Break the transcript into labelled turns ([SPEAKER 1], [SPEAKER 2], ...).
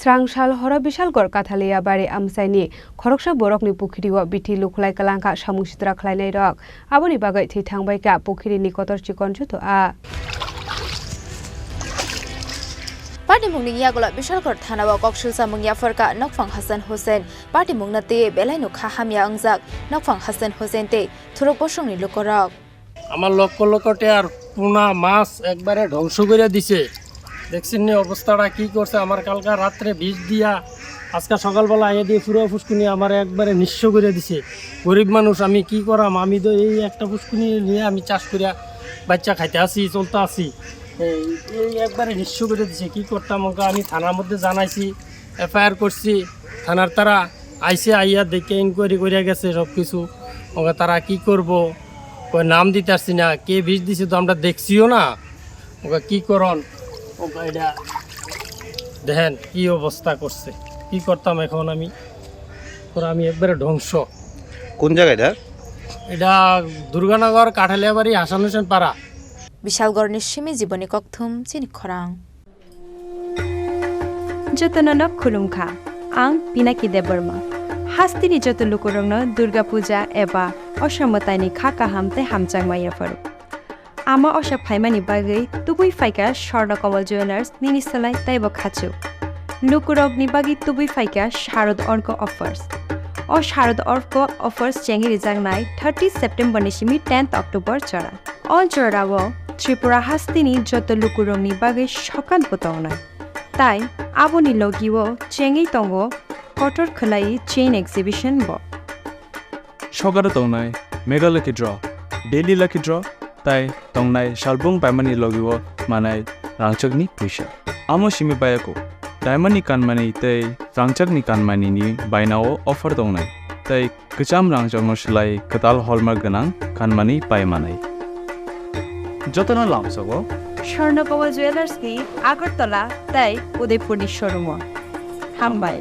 [SPEAKER 1] Srangshal hora Bishalgarh Kathaliabari Amchaini Khoroksa Borokni Pukhirio Bithi Lukhlai kalangka Samung SitraKhlainairok aboni bagai thangbai ka Pukhirini kotor chikon juto a
[SPEAKER 2] Party mungni yagola Bishalgarh thanawa kokshil Samung yafarka nokfang Hasan Hussein party mungnate belai no khahamya angjak nokfang Hasan Hussein te thurok bosongni lukorok
[SPEAKER 3] আমার লক্ষ লক্ষ টাকার পুনা মাছ একবারে ধ্বংস করে দিছে দেখছেন নি অবস্থাটা কি করছে আমার কালকা রাত্রে বিষ দিয়া আজকে সকালবেলা আইয়া দিয়ে পুরো ফুসকুনি আমার একবারে নিঃস্ব করে দিছে গরিব মানুষ আমি কি করাম আমি তো এই একটা ফুসকুনি নিয়ে আমি চাষ করিয়া বাচ্চা খাইতে আসি চলতে আসি এই একবারে নিঃস্ব করে দিছে কি করতাম ওকে আমি থানার মধ্যে জানাইছি এফআইআর করছি থানার তারা আইসে আইয়া দেখে ইনকোয়ারি করিয়া গেছে সব কিছু ওকে তারা কি করব ওই নাম দিতে আসছি না কে বিষ দিছে তো আমরা দেখছিও না ওকে কি করন ওকে এটা দেখেন কি অবস্থা করছে কি করতাম এখন আমি ওরা আমি একবারে ধ্বংস
[SPEAKER 4] কোন জায়গাটা
[SPEAKER 3] এটা দুর্গানগর কাঠালিয়াবাড়ি হাসান হোসেন পাড়া
[SPEAKER 2] Bishalgarh nishimi jiboni kokthum Chini Khorang
[SPEAKER 5] Jotonono khulumkha ang Pinaki Deborma Hastini joto lukurongno Durga Puja eba Oshamotaini khaka hamte hamjangmaya faru Ama osha phaimani bagai tubui faika Sharna Kamal Jewelers ninisalai taibo khachu Lukurogni bagi tubui faika Sharad Orko offers O Sharad Orko offers chengi rijangnai 30 September nishimi 10th October chora All chorawo Tripura hastini joto lukurongni bagai shokan potongnai Tai aboni logiwo chengi tongo Kotor Khlai chain exhibition bo
[SPEAKER 6] Shogara tongnai mega lucky draw daily lucky draw tai tongnai shalbung paimani logiwo manai rangchakni puisha amo shimi bayako diamond ni kanmani tai rangchakni kanmani ni bainao offer tongnai tai kacham rangchakno shlai katal hallmark ganang kanmani paimanai jotona lamsago
[SPEAKER 5] Sharna Kamal Jewelers ni Agartala tai Udaipur ni showroom hambai